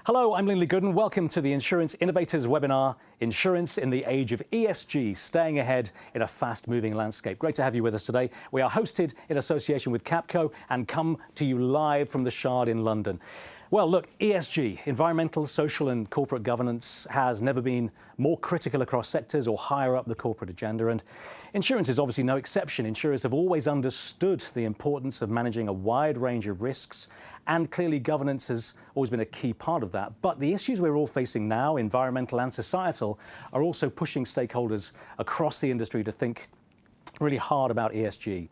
Hello, I'm Lindley Gooden. Welcome to the Insurance Innovators webinar, Insurance in the Age of ESG, Staying Ahead in a Fast-Moving Landscape. Great to have you with us today. We are hosted in association with Capco and come to you live from the Shard in London. Well, look, ESG, environmental, social and corporate governance, has never been more critical across sectors or higher up the corporate agenda. And insurance is obviously no exception. Insurers have always understood the importance of managing a wide range of risks, and clearly governance has always been a key part of that. But the issues we're all facing now, environmental and societal, are also pushing stakeholders across the industry to think really hard about ESG.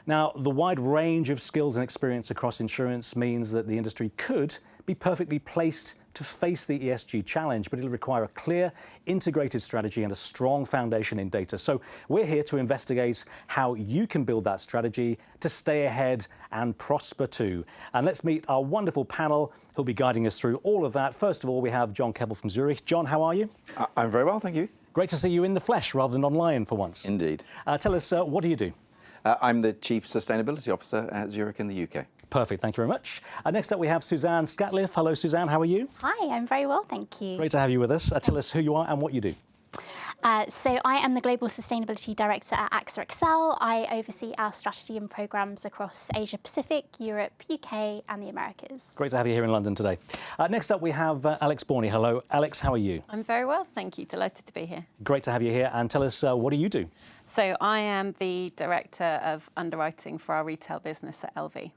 Now, the wide range of skills and experience across insurance means that the industry could be perfectly placed to face the ESG challenge, but it'll require a clear, integrated strategy and a strong foundation in data. So we're here to investigate how you can build that strategy to stay ahead and prosper too. And let's meet our wonderful panel who'll be guiding us through all of that. First of all, we have John Keppel from Zurich. John, how are you? I'm very well, thank you. Great to see you in the flesh rather than online for once. Indeed. Tell us, what do you do? I'm the Chief Sustainability Officer at Zurich in the UK. Perfect, thank you very much. Next up we have Suzanne Scatliff. Hello Suzanne, how are you? Hi, I'm very well, thank you. Great to have you with us. Tell us who you are and what you do. So I am the Global Sustainability Director at AXA XL. I oversee our strategy and programmes across Asia Pacific, Europe, UK and the Americas. Great to have you here in London today. Next up we have Alex Borney. Hello Alex, how are you? I'm very well, thank you. Delighted to be here. Great to have you here, and tell us what do you do? So I am the Director of Underwriting for our retail business at LV.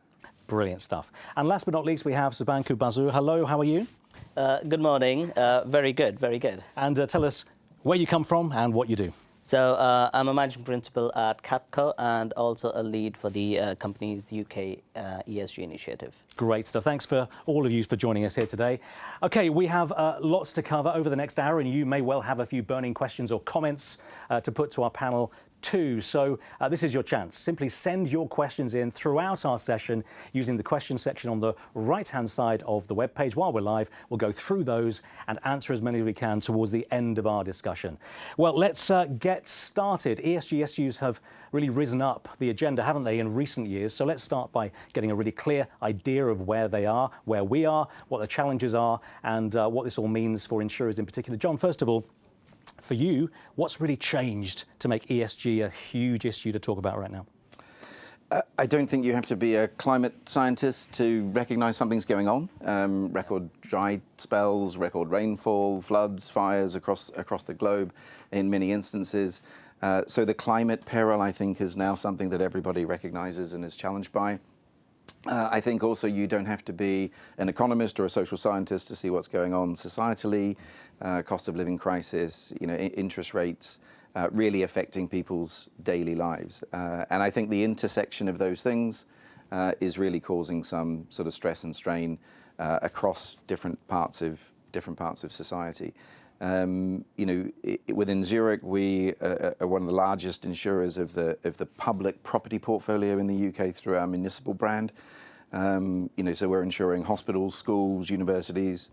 Brilliant stuff. And last but not least we have Subanku Basu. Hello, how are you? Good morning. Very good, very good. And tell us where you come from and what you do. So I'm a managing principal at Capco and also a lead for the company's UK ESG initiative. Great stuff. Thanks for all of you for joining us here today. Okay, we have lots to cover over the next hour, and you may well have a few burning questions or comments to put to our panel too. So this is your chance. Simply send your questions in throughout our session using the question section on the right-hand side of the webpage. While we're live, we'll go through those and answer as many as we can towards the end of our discussion. Well, let's get started. ESG issues have really risen up the agenda, haven't they, in recent years? So let's start by getting a really clear idea of where they are, where we are, what the challenges are, and what this all means for insurers in particular. John, first of all, for you, what's really changed to make ESG a huge issue to talk about right now? I don't think you have to be a climate scientist to recognise something's going on. Record dry spells, record rainfall, floods, fires across the globe in many instances. So the climate peril, I think, is now something that everybody recognises and is challenged by. I think also you don't have to be an economist or a social scientist to see what's going on societally, cost of living crisis, interest rates, really affecting people's daily lives. And I think the intersection of those things is really causing some sort of stress and strain across different parts of society. Within Zurich, we are one of the largest insurers of the public property portfolio in the UK through our municipal brand. So we're insuring hospitals, schools, universities,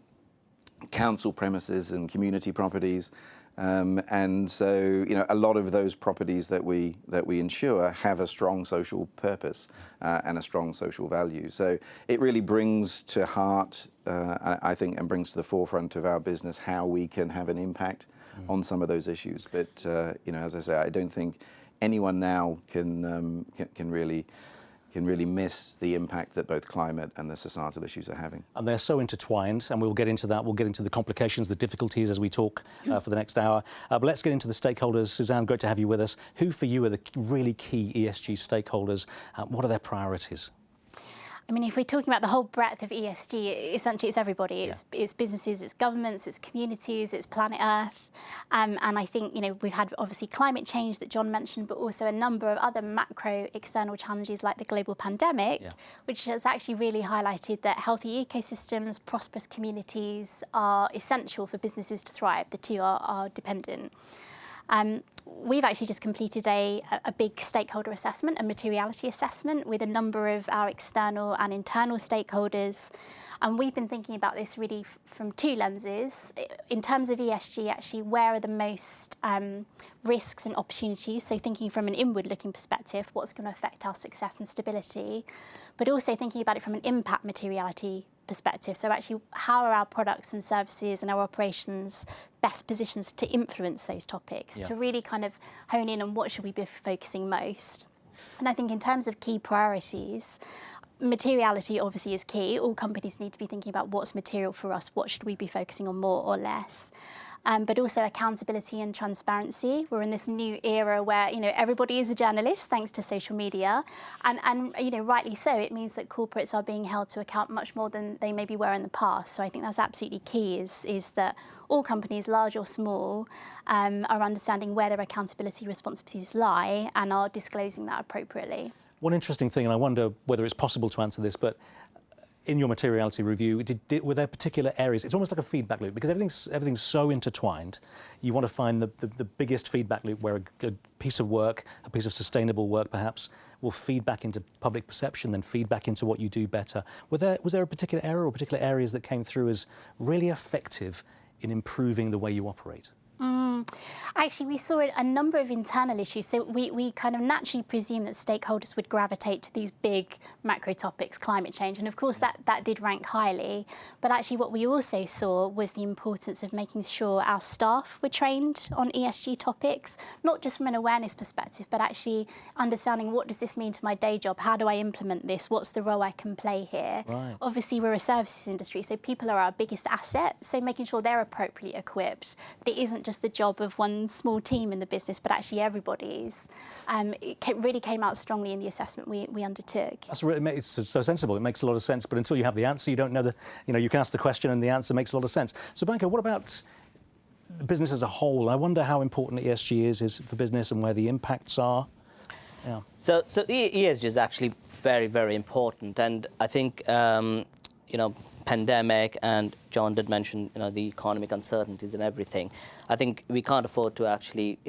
council premises and community properties. And so, a lot of those properties that we insure have a strong social purpose and a strong social value. So it really brings to heart, I think, and brings to the forefront of our business how we can have an impact on some of those issues. But as I say, I don't think anyone now can really miss the impact that both climate and the societal issues are having. And they're so intertwined, and we'll get into that. We'll get into the complications, the difficulties as we talk for the next hour. But let's get into the stakeholders. Suzanne, great to have you with us. Who for you are the really key ESG stakeholders? What are their priorities? I mean, if we're talking about the whole breadth of ESG, essentially it's everybody. It's businesses, it's governments, it's communities, it's planet Earth. And I think, we've had obviously climate change that John mentioned, but also a number of other macro external challenges like the global pandemic, which has actually really highlighted that healthy ecosystems, prosperous communities are essential for businesses to thrive. The two are dependent. We've actually just completed a big stakeholder assessment, a materiality assessment with a number of our external and internal stakeholders. And we've been thinking about this really from two lenses. In terms of ESG, actually, where are the most risks and opportunities? So thinking from an inward-looking perspective, what's going to affect our success and stability, but also thinking about it from an impact materiality perspective. So actually, how are our products and services and our operations best positioned to influence those topics, to really kind of hone in on what should we be focusing most. And I think in terms of key priorities, materiality obviously is key. All companies need to be thinking about what's material for us, what should we be focusing on more or less. But also accountability and transparency. We're in this new era where, you know, everybody is a journalist thanks to social media. And you know, rightly so, it means that corporates are being held to account much more than they maybe were in the past. So I think that's absolutely key, is that all companies, large or small, are understanding where their accountability responsibilities lie and are disclosing that appropriately. One interesting thing, and I wonder whether it's possible to answer this, but in your materiality review, were there particular areas? It's almost like a feedback loop, because everything's so intertwined. You want to find the biggest feedback loop where a piece of work, a piece of sustainable work perhaps, will feed back into public perception, then feed back into what you do better. Was there a particular area or particular areas that came through as really effective in improving the way you operate? Actually, we saw a number of internal issues. So we kind of naturally presume that stakeholders would gravitate to these big macro topics, climate change. And of course, that did rank highly. But actually, what we also saw was the importance of making sure our staff were trained on ESG topics, not just from an awareness perspective, but actually understanding what does this mean to my day job? How do I implement this? What's the role I can play here? Right. Obviously, we're a services industry, so people are our biggest asset. So making sure they're appropriately equipped. It isn't just the job of one small team in the business, but actually everybody's. It really came out strongly in the assessment we undertook. It's so sensible. It makes a lot of sense. But until you have the answer, you don't know you can ask the question and the answer makes a lot of sense. So, Blanca, what about the business as a whole? I wonder how important ESG is for business and where the impacts are. Yeah. So ESG is actually very, very important, and I think pandemic, and John did mention the economic uncertainties and everything. I think we can't afford to actually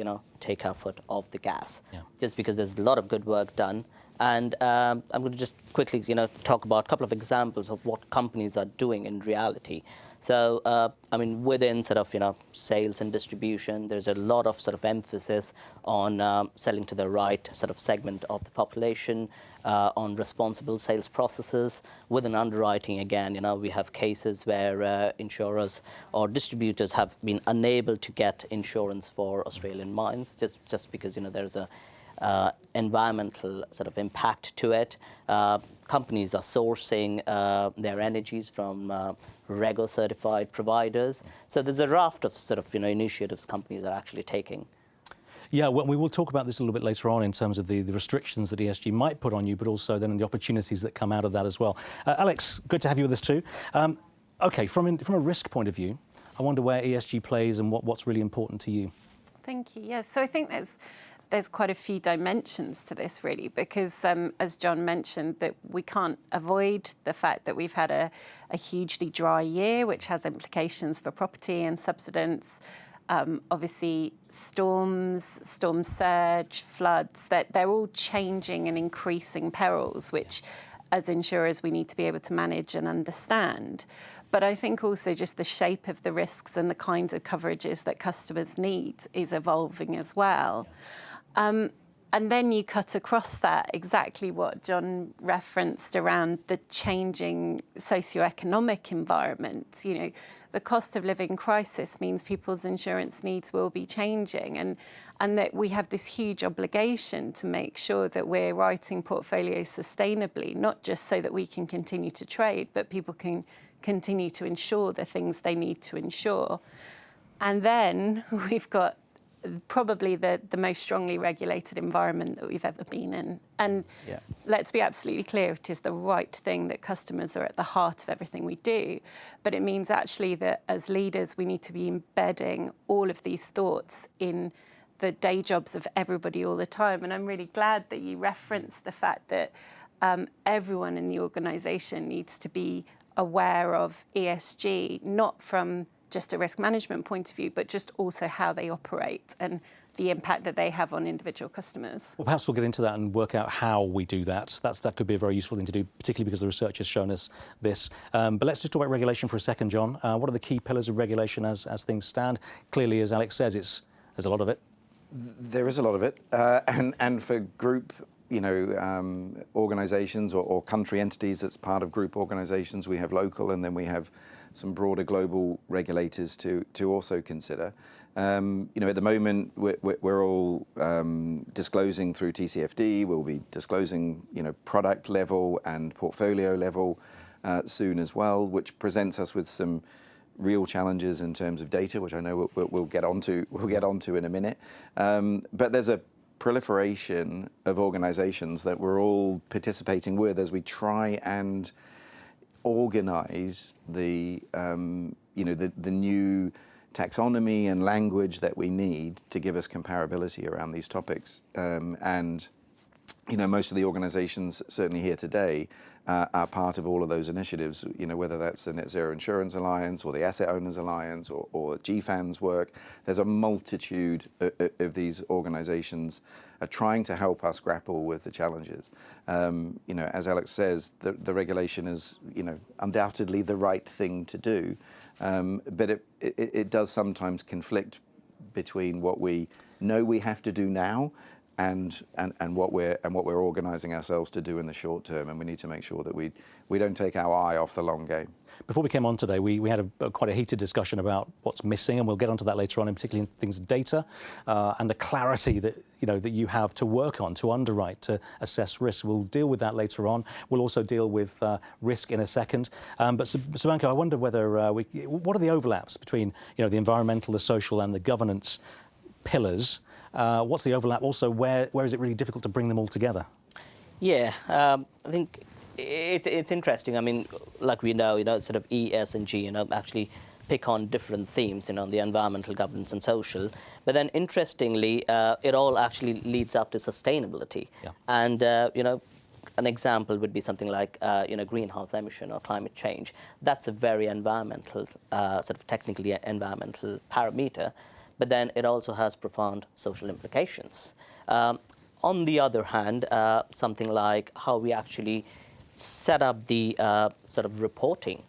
take our foot off the gas, just because there's a lot of good work done. And I'm going to just quickly talk about a couple of examples of what companies are doing in reality. So I mean, within sort of sales and distribution, there's a lot of sort of emphasis on selling to the right sort of segment of the population, on responsible sales processes. Within underwriting, again, we have cases where insurers or distributors have been unable to get insurance for Australian mines just because there's a environmental sort of impact to it. Companies are sourcing their energies from REGO certified providers. So there's a raft of sort of initiatives companies are actually taking. Yeah, well, we will talk about this a little bit later on in terms of the restrictions that ESG might put on you, but also then the opportunities that come out of that as well. Alex, good to have you with us too. OK, from a risk point of view, I wonder where ESG plays and what's really important to you. Thank you. Yes, so I think there's quite a few dimensions to this, really, because as John mentioned, that we can't avoid the fact that we've had a hugely dry year, which has implications for property and subsidence. Obviously, storm surge, floods, that they're all changing and increasing perils, which as insurers we need to be able to manage and understand. But I think also just the shape of the risks and the kinds of coverages that customers need is evolving as well. And then you cut across that exactly what John referenced around the changing socioeconomic environment. The cost of living crisis means people's insurance needs will be changing, and that we have this huge obligation to make sure that we're writing portfolios sustainably, not just so that we can continue to trade, but people can continue to insure the things they need to insure. And then we've got probably the most strongly regulated environment that we've ever been in. And let's be absolutely clear, it is the right thing that customers are at the heart of everything we do. But it means actually that as leaders, we need to be embedding all of these thoughts in the day jobs of everybody all the time. And I'm really glad that you referenced the fact that everyone in the organisation needs to be aware of ESG, not from just a risk management point of view, but just also how they operate and the impact that they have on individual customers. Well, perhaps we'll get into that and work out how we do that. That could be a very useful thing to do, particularly because the research has shown us this. But let's just talk about regulation for a second, John. What are the key pillars of regulation as things stand? Clearly, as Alex says, there's a lot of it. There is a lot of it. And for group organisations or country entities that's part of group organisations. We have local, and then we have some broader global regulators to also consider. At the moment, we're all disclosing through TCFD. We'll be disclosing, product level and portfolio level soon as well, which presents us with some real challenges in terms of data, which I know we'll get onto in a minute. But there's a proliferation of organisations that we're all participating with as we try and organise the new taxonomy and language that we need to give us comparability around these topics. And most of the organisations certainly here today are part of all of those initiatives, whether that's the Net Zero Insurance Alliance or the Asset Owners Alliance or GFAN's work. There's a multitude of these organisations trying to help us grapple with the challenges. As Alex says, the regulation is, undoubtedly the right thing to do, but it does sometimes conflict between what we know we have to do now and what we're organising ourselves to do in the short term, and we need to make sure that we don't take our eye off the long game. Before we came on today, we had quite a heated discussion about what's missing, and we'll get onto that later on, in particular in things of data and the clarity that that you have to work on, to underwrite, to assess risk. We'll deal with that later on. We'll also deal with risk in a second. But Subanko, I wonder whether what are the overlaps between the environmental, the social, and the governance pillars? What's the overlap? Also, where is it really difficult to bring them all together? Yeah, I think it's interesting. I mean, like we know, sort of E, S, and G, actually pick on different themes, the environmental, governance, and social. But then, interestingly, it all actually leads up to sustainability. Yeah. And an example would be something like greenhouse emission or climate change. That's a very environmental, sort of technically environmental parameter. But then it also has profound social implications. On the other hand, something like how we actually set up the sort of reporting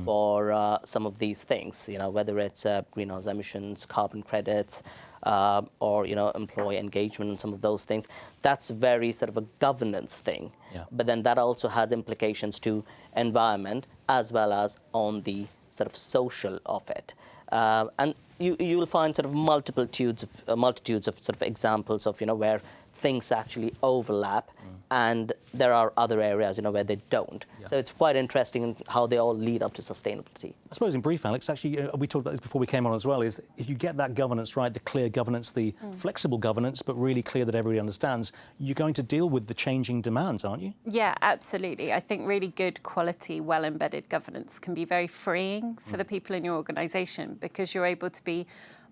for some of these things, whether it's greenhouse emissions, carbon credits, or employee engagement and some of those things, that's very sort of a governance thing. Yeah. But then that also has implications to environment as well as on the sort of social of it. And you'll find sort of multitudes of sort of examples of where things actually overlap, and there are other areas where they don't. Yeah. So it's quite interesting how they all lead up to sustainability. I suppose in brief, Alex, actually we talked about this before we came on as well, is if you get that governance right, the clear governance, the flexible governance, but really clear that everybody understands, you're going to deal with the changing demands, aren't you? Yeah, absolutely. I think really good quality, well-embedded governance can be very freeing for the people in your organisation, because you're able to be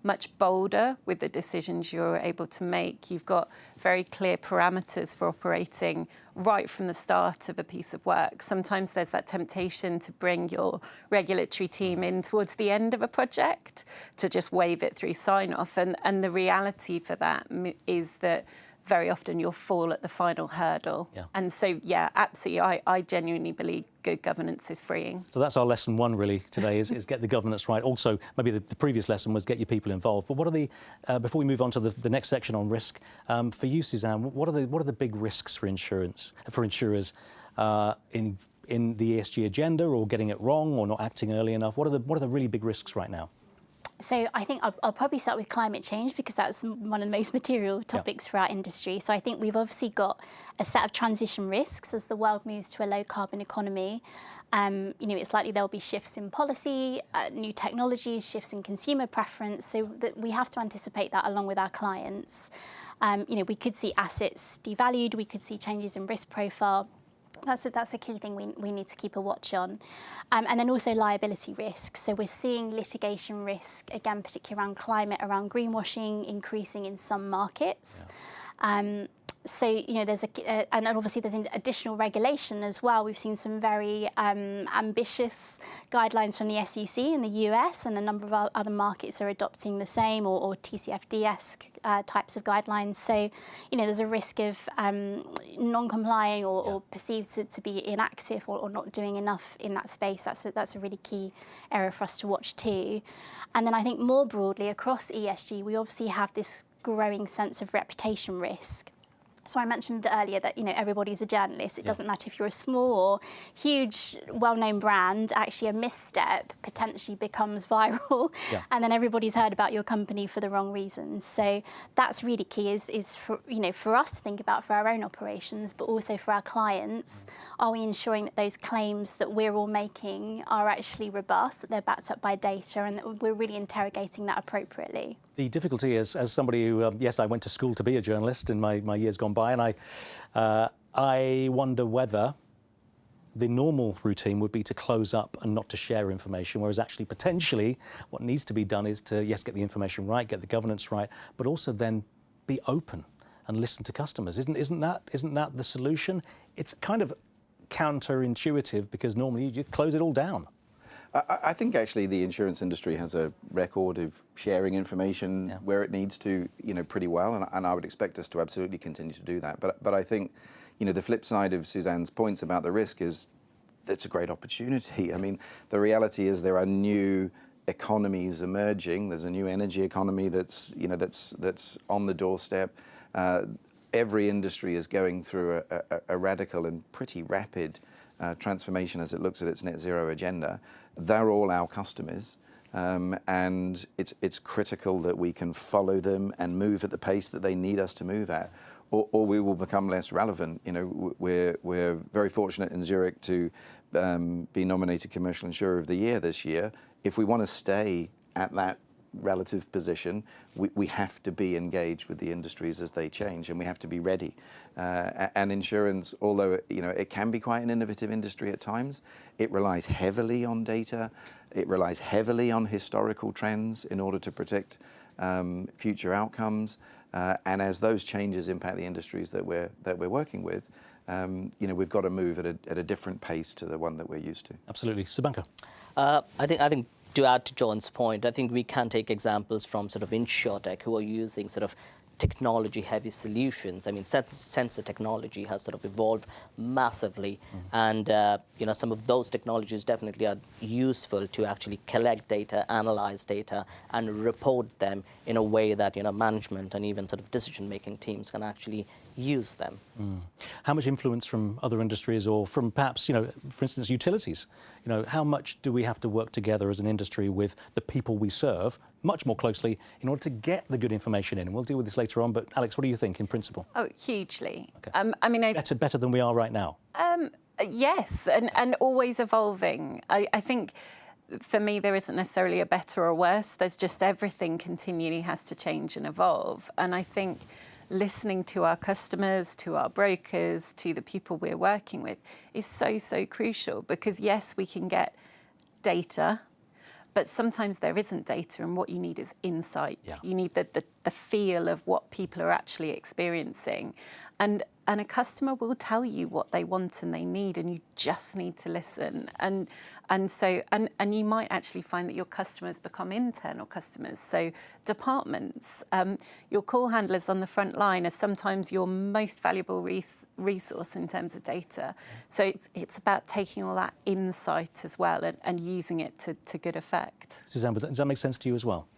much bolder with the decisions you're able to make. You've got very clear parameters for operating right from the start of a piece of work. Sometimes there's that temptation to bring your regulatory team in towards the end of a project to just wave it through sign-off. And the reality for that is that very often you'll fall at the final hurdle. Yeah. And so, yeah, absolutely, I genuinely believe good governance is freeing. So that's our lesson one really today, is get the governance right. Also, maybe the previous lesson was get your people involved. But what are the, before we move on to the next section on risk, for you, Suzanne, what are the big risks for insurers in the ESG agenda, or getting it wrong, or not acting early enough? What are the really big risks right now? So I think I'll probably start with climate change, because that's one of the most material topics for our industry. So I think we've obviously got a set of transition risks as the world moves to a low carbon economy. It's likely there'll be shifts in policy, new technologies, shifts in consumer preference. So that we have to anticipate that along with our clients. We could see assets devalued. We could see changes in risk profile. That's a key thing we need to keep a watch on. And then also liability risks. So we're seeing litigation risk, again, particularly around climate, around greenwashing, increasing in some markets. Yeah. So, there's and obviously there's an additional regulation as well. We've seen some very ambitious guidelines from the SEC in the US, and a number of other markets are adopting the same or TCFD-esque types of guidelines. So, there's a risk of non-complying or perceived to be inactive or not doing enough in that space. That's a really key area for us to watch too. And then I think more broadly across ESG, we obviously have this growing sense of reputation risk. So I mentioned earlier that, everybody's a journalist. It doesn't matter if you're a small or huge, well-known brand. Actually, a misstep potentially becomes viral, and then everybody's heard about your company for the wrong reasons. So that's really key. Is for us to think about for our own operations, but also for our clients. Are we ensuring that those claims that we're all making are actually robust, that they're backed up by data, and that we're really interrogating that appropriately? The difficulty is, as somebody who, yes, I went to school to be a journalist in my years gone by, and I wonder whether the normal routine would be to close up and not to share information, whereas actually potentially what needs to be done is to, yes, get the information right, get the governance right, but also then be open and listen to customers. Isn't that the solution? It's kind of counterintuitive because normally you close it all down. I think actually the insurance industry has a record of sharing information where it needs to, pretty well, and I would expect us to absolutely continue to do that. But I think, the flip side of Suzanne's points about the risk is it's a great opportunity. I mean, the reality is there are new economies emerging. There's a new energy economy that's on the doorstep. Every industry is going through a radical and pretty rapid transformation as it looks at its net zero agenda. They're all our customers, and it's critical that we can follow them and move at the pace that they need us to move at, or we will become less relevant. We're very fortunate in Zurich to be nominated Commercial Insurer of the Year this year. If we want to stay at that relative position, we have to be engaged with the industries as they change, and we have to be ready. And insurance, although it can be quite an innovative industry at times, it relies heavily on data. It relies heavily on historical trends in order to predict future outcomes. And as those changes impact the industries that we're working with, we've got to move at a different pace to the one that we're used to. Absolutely, Subanka. I think. To add to John's point, I think we can take examples from sort of insurtech who are using sort of technology-heavy solutions. I mean, sensor technology has sort of evolved massively, and some of those technologies definitely are useful to actually collect data, analyze data, and report them in a way that management and even sort of decision-making teams can actually use them. How much influence from other industries, or from perhaps, for instance, utilities? How much do we have to work together as an industry with the people we serve much more closely in order to get the good information in? And we'll deal with this later on, but Alex, what do you think in principle? Oh, hugely. Okay. I mean, better than we are right now? Yes, and always evolving. I think for me, there isn't necessarily a better or worse. There's just everything continually has to change and evolve. And I think listening to our customers, to our brokers, to the people we're working with is so crucial, because yes, we can get data, but sometimes there isn't data, and what you need is insight. Yeah. You need the feel of what people are actually experiencing. And a customer will tell you what they want and they need, and you just need to listen. And you might actually find that your customers become internal customers. So departments, your call handlers on the front line are sometimes your most valuable resource in terms of data. So it's about taking all that insight as well and using it to good effect. Suzanne, does that make sense to you as well?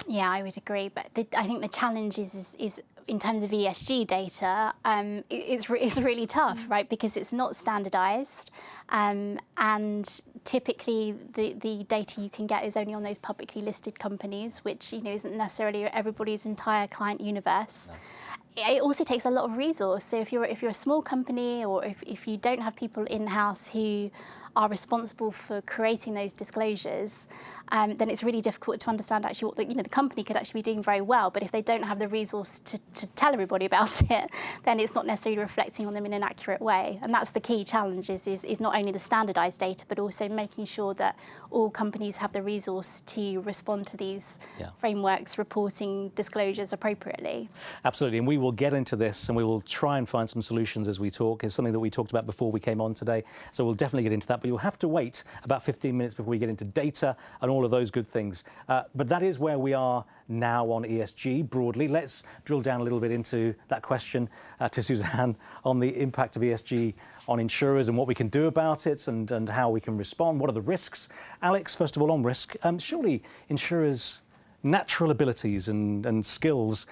Yeah, I would agree. But I think the challenge is in terms of ESG data, it's really tough, right? Because it's not standardised, and typically the data you can get is only on those publicly listed companies, which isn't necessarily everybody's entire client universe. No. It also takes a lot of resource. So if you're a small company, or if you don't have people in-house who are responsible for creating those disclosures, then it's really difficult to understand actually what the company could actually be doing very well. But if they don't have the resource to tell everybody about it, then it's not necessarily reflecting on them in an accurate way. And that's the key challenge is not only the standardised data, but also making sure that all companies have the resource to respond to these frameworks, reporting, disclosures appropriately. Absolutely, and we will get into this, and we will try and find some solutions as we talk. It's something that we talked about before we came on today, so we'll definitely get into that. But you'll have to wait about 15 minutes before we get into data and all of those good things. But that is where we are now on ESG broadly. Let's drill down a little bit into that question to Suzanne on the impact of ESG on insurers and what we can do about it, and how we can respond. What are the risks? Alex, first of all, on risk, surely insurers' natural abilities and skills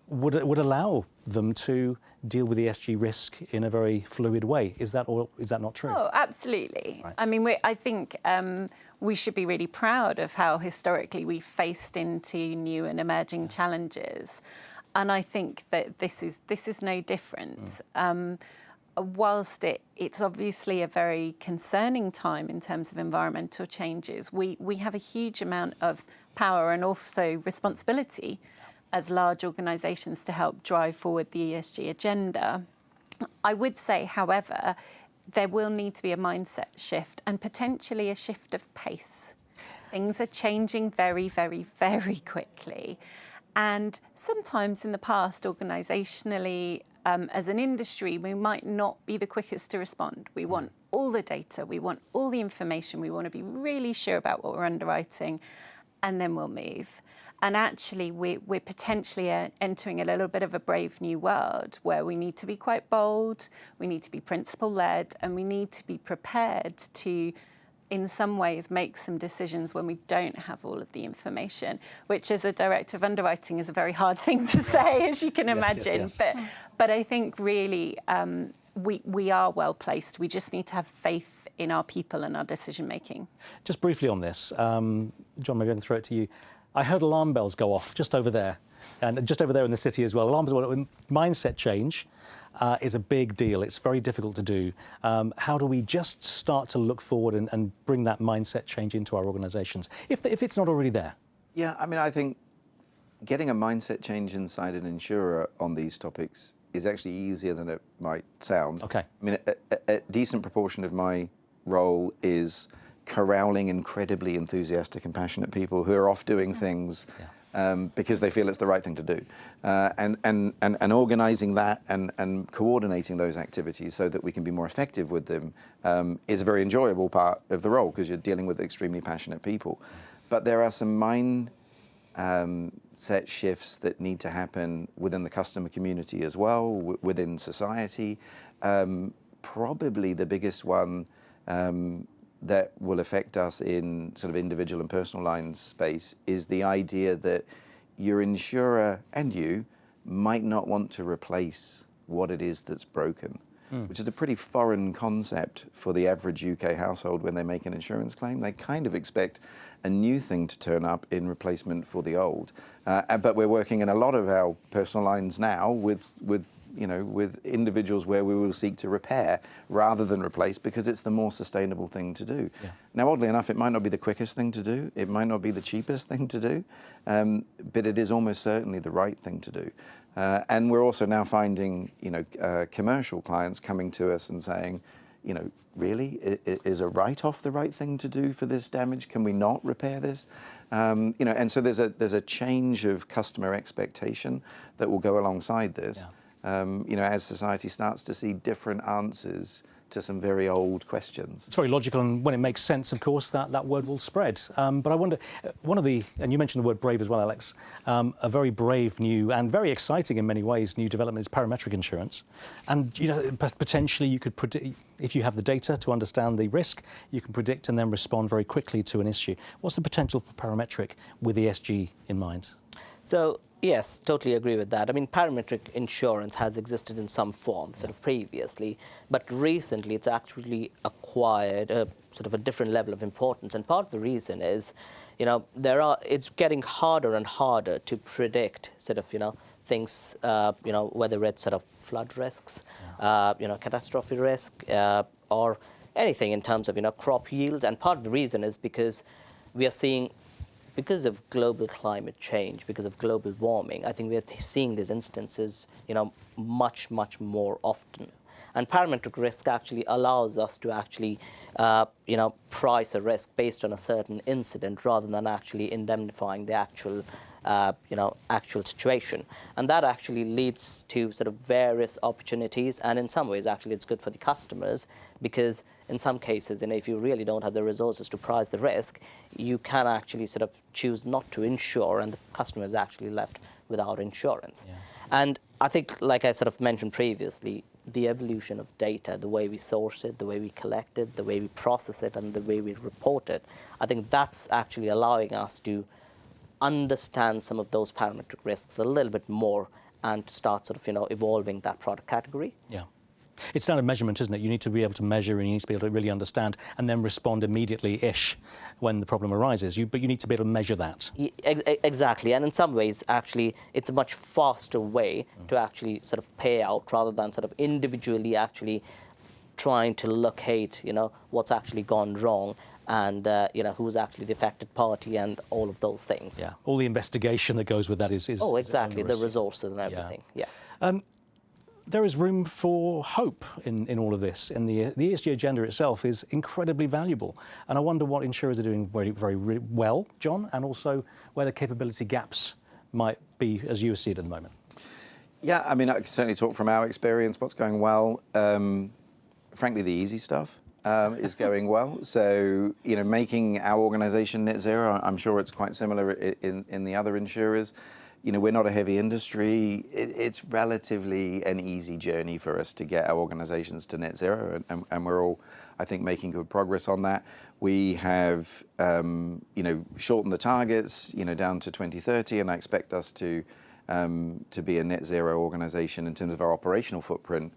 would allow them to deal with ESG risk in a very fluid way. Is that not true? Oh, absolutely. Right. I mean, I think we should be really proud of how historically we've faced into new and emerging challenges. And I think that this is no different. Whilst it's obviously a very concerning time in terms of environmental changes, we have a huge amount of power and also responsibility as large organisations to help drive forward the ESG agenda. I would say, however, there will need to be a mindset shift and potentially a shift of pace. Things are changing very, very, very quickly. And sometimes in the past, organisationally, as an industry, we might not be the quickest to respond. We want all the data, we want all the information, we want to be really sure about what we're underwriting, and then we'll move. And actually, we're potentially entering a little bit of a brave new world where we need to be quite bold, we need to be principle-led, and we need to be prepared to, in some ways, make some decisions when we don't have all of the information, which as a director of underwriting is a very hard thing to say, as you can imagine. Yes. But I think really we are well placed. We just need to have faith in our people and our decision making. Just briefly on this, John, maybe I can throw it to you. I heard alarm bells go off just over there, and just over there in the city as well. Alarm bells, mindset change is a big deal. It's very difficult to do. How do we just start to look forward and bring that mindset change into our organisations, if it's not already there? Yeah, I mean, I think getting a mindset change inside an insurer on these topics is actually easier than it might sound. Okay. I mean, a decent proportion of my role is corralling incredibly enthusiastic and passionate people who are off doing things because they feel it's the right thing to do. And organising that and coordinating those activities so that we can be more effective with them is a very enjoyable part of the role because you're dealing with extremely passionate people. But there are some mindset shifts that need to happen within the customer community as well, within society. Probably the biggest one that will affect us in sort of individual and personal lines space is the idea that your insurer and you might not want to replace what it is that's broken, which is a pretty foreign concept for the average UK household when they make an insurance claim. They kind of expect a new thing to turn up in replacement for the old. But we're working in a lot of our personal lines now with individuals where we will seek to repair rather than replace because it's the more sustainable thing to do. Yeah. Now, oddly enough, it might not be the quickest thing to do. It might not be the cheapest thing to do, but it is almost certainly the right thing to do. And we're also now finding, commercial clients coming to us and saying, really, is a write-off the right thing to do for this damage? Can we not repair this? And so there's a change of customer expectation that will go alongside this. Yeah. As society starts to see different answers to some very old questions. It's very logical, and when it makes sense, of course, that word will spread. But I wonder, and you mentioned the word brave as well, Alex, a very brave new and very exciting in many ways new development is parametric insurance. And, potentially you could predict, if you have the data to understand the risk, you can predict and then respond very quickly to an issue. What's the potential for parametric with ESG in mind? So, yes, totally agree with that. I mean, parametric insurance has existed in some form sort of previously, but recently it's actually acquired a sort of a different level of importance. And part of the reason is, it's getting harder and harder to predict sort of, things, whether it's sort of flood risks, catastrophe risk, or anything in terms of, crop yields. And part of the reason is because we are seeing, because of global climate change, because of global warming, I think we are seeing these instances, much, much more often. And parametric risk actually allows us to actually, price a risk based on a certain incident rather than actually indemnifying the actual, actual situation. And that actually leads to sort of various opportunities. And in some ways, actually, it's good for the customers because in some cases, if you really don't have the resources to price the risk, you can actually sort of choose not to insure, and the customer is actually left without insurance. Yeah. And I think, like I sort of mentioned previously, the evolution of data, the way we source it, the way we collect it, the way we process it, and the way we report it, I think that's actually allowing us to understand some of those parametric risks a little bit more and start sort of, evolving that product category. Yeah. It's down to measurement, isn't it? You need to be able to measure and you need to be able to really understand and then respond immediately-ish when the problem arises. But you need to be able to measure that. Exactly. And in some ways, actually, it's a much faster way to actually sort of pay out rather than sort of individually actually trying to locate, what's actually gone wrong and, who's actually the affected party and all of those things. Yeah. All the investigation that goes with that is Oh, exactly. onerous. The resources and everything. Yeah. There is room for hope in all of this, and the ESG agenda itself is incredibly valuable. And I wonder what insurers are doing very, very well, John, and also where the capability gaps might be as you see it at the moment. Yeah, I mean, I can certainly talk from our experience. What's going well? Frankly, the easy stuff is going well. So, making our organisation net zero, I'm sure it's quite similar in the other insurers. We're not a heavy industry. It's relatively an easy journey for us to get our organizations to net zero, and we're all, I think, making good progress on that. We have, shortened the targets, down to 2030, and I expect us to be a net zero organization in terms of our operational footprint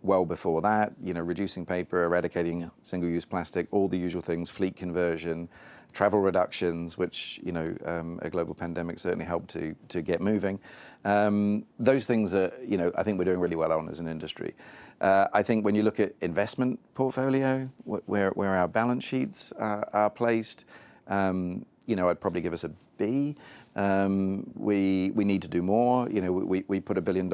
well before that. Reducing paper, eradicating single-use plastic, all the usual things, fleet conversion, travel reductions, which a global pandemic certainly helped to get moving. Those things are, I think we're doing really well on as an industry. I think when you look at investment portfolio, where our balance sheets are placed, I'd probably give us a B. We need to do more. We put $1 billion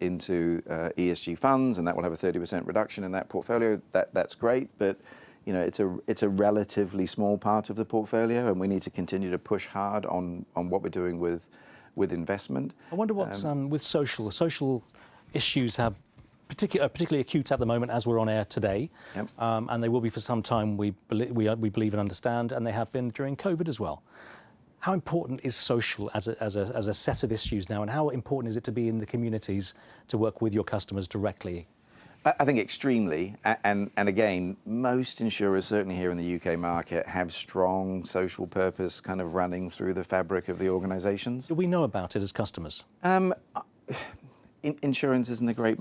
into ESG funds, and that will have a 30% reduction in that portfolio. That's great, but it's a relatively small part of the portfolio, and we need to continue to push hard on what we're doing with investment. I wonder what's with social. Social issues are particularly acute at the moment as we're on air today, Yep. And they will be for some time. We believe and understand, and they have been during COVID as well. How important is social as a set of issues now, and how important is it to be in the communities to work with your customers directly? I think extremely, and again, most insurers, certainly here in the UK market, have strong social purpose kind of running through the fabric of the organisations. Do we know about it as customers? Insurance isn't a great,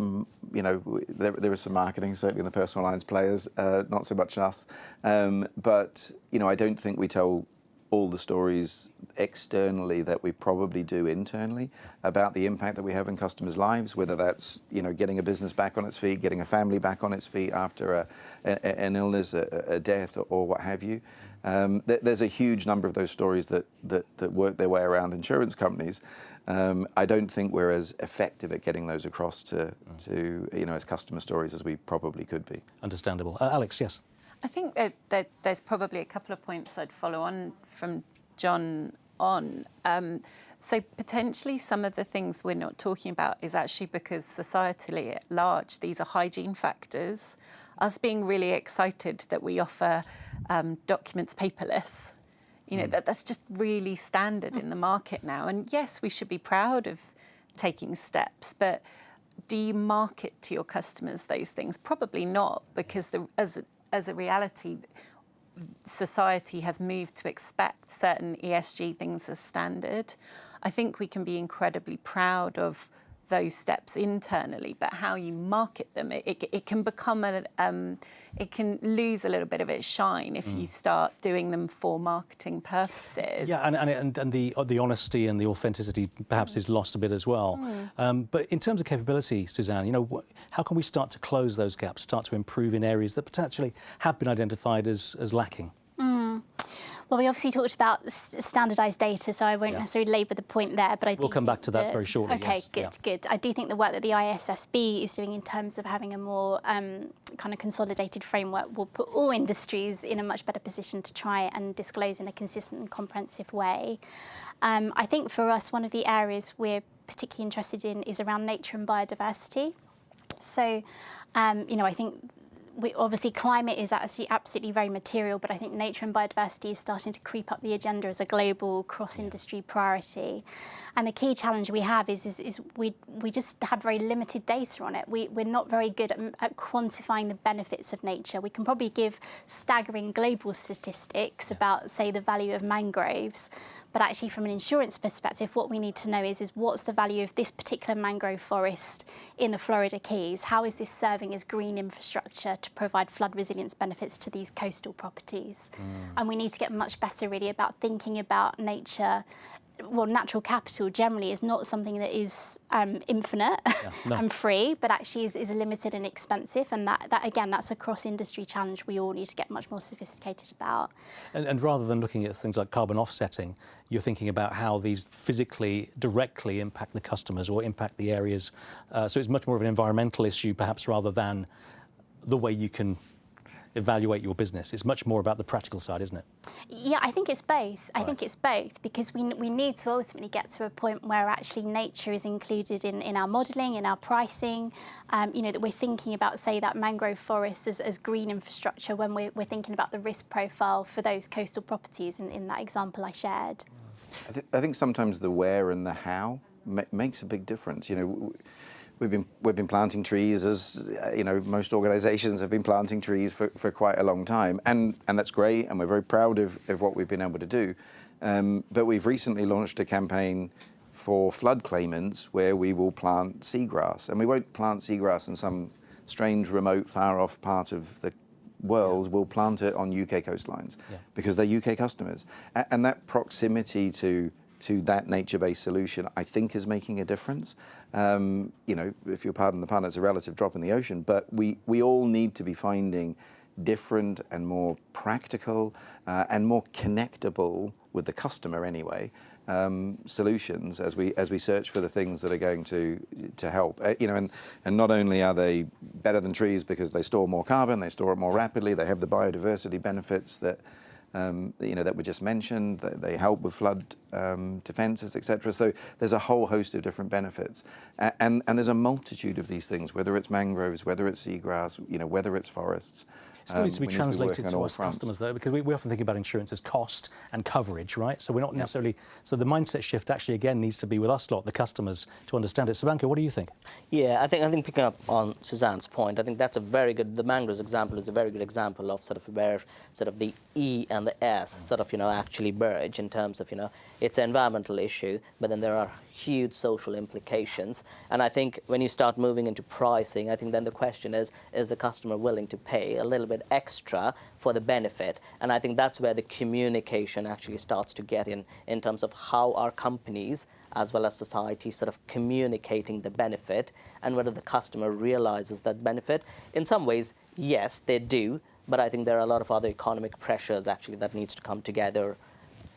there is some marketing, certainly in the personal lines players, not so much us, but I don't think we tell all the stories externally that we probably do internally about the impact that we have in customers' lives, whether that's getting a business back on its feet, getting a family back on its feet after an illness, a death, or what have you. There's a huge number of those stories that work their way around insurance companies. I don't think we're as effective at getting those across to as customer stories as we probably could be. Understandable. Alex, yes. I think that there's probably a couple of points I'd follow on from John on. So potentially some of the things we're not talking about is actually because societally at large, these are hygiene factors. Us being really excited that we offer documents paperless, that's just really standard in the market now. And yes, we should be proud of taking steps, but do you market to your customers those things? Probably not, because as a reality, society has moved to expect certain ESG things as standard. I think we can be incredibly proud of those steps internally, but how you market them, it can become it can lose a little bit of its shine if you start doing them for marketing purposes. Yeah, and the honesty and the authenticity perhaps is lost a bit as well. But in terms of capability, Suzanne, how can we start to close those gaps, start to improve in areas that potentially have been identified as lacking? Well, we obviously talked about standardised data, so I won't necessarily labour the point there, but We'll come back to that very shortly. Okay, yes. good. I do think the work that the ISSB is doing in terms of having a more kind of consolidated framework will put all industries in a much better position to try and disclose in a consistent and comprehensive way. I think for us, one of the areas we're particularly interested in is around nature and biodiversity. So, I think obviously climate is actually absolutely very material, but I think nature and biodiversity is starting to creep up the agenda as a global cross-industry priority. And the key challenge we have is we just have very limited data on it. We're not very good at quantifying the benefits of nature. We can probably give staggering global statistics about, say, the value of mangroves, but actually from an insurance perspective, what we need to know is what's the value of this particular mangrove forest in the Florida Keys? How is this serving as green infrastructure to provide flood resilience benefits to these coastal properties? And we need to get much better really about thinking about nature. Well, natural capital generally is not something that is infinite and free, but actually is limited and expensive. And that again, that's a cross-industry challenge we all need to get much more sophisticated about. And rather than looking at things like carbon offsetting, you're thinking about how these physically, directly impact the customers or impact the areas. So it's much more of an environmental issue, perhaps, rather than the way you can evaluate your business. It's much more about the practical side, isn't it? Yeah, I think it's both. I think it's both because we need to ultimately get to a point where actually nature is included in our modelling, in our pricing, that we're thinking about, say, that mangrove forest as green infrastructure when we're thinking about the risk profile for those coastal properties in that example I shared. I think sometimes the where and the how makes a big difference. We've been planting trees, as most organisations have been planting trees for quite a long time, and that's great, and we're very proud of what we've been able to do. But we've recently launched a campaign for flood claimants where we will plant seagrass, and we won't plant seagrass in some strange, remote, far-off part of the world. We'll plant it on UK coastlines because they're UK customers, and that proximity to that nature-based solution, I think, is making a difference. If you'll pardon the pun, it's a relative drop in the ocean, but we all need to be finding different and more practical and more connectable with the customer anyway solutions as we search for the things that are going to help. And not only are they better than trees because they store more carbon, they store it more rapidly, they have the biodiversity benefits that that we just mentioned. They help with flood defences, etc. So there's a whole host of different benefits, and there's a multitude of these things. Whether it's mangroves, whether it's seagrass, whether it's forests. It still needs to be translated to us customers, though, because we often think about insurance as cost and coverage, right? So we're not necessarily. So the mindset shift actually again needs to be with us lot, the customers, to understand it. Sabanka, what do you think? Yeah, I think picking up on Suzanne's point, I think that's a very good. The mangroves example is a very good example of sort of where sort of the E and the S sort of actually merge in terms of it's an environmental issue, but then there are huge social implications. And I think when you start moving into pricing, I think then the question is the customer willing to pay a little bit extra for the benefit? And I think that's where the communication actually starts to get in terms of how our companies as well as society sort of communicating the benefit and whether the customer realizes that benefit. In some ways, yes, they do, but I think there are a lot of other economic pressures actually that needs to come together.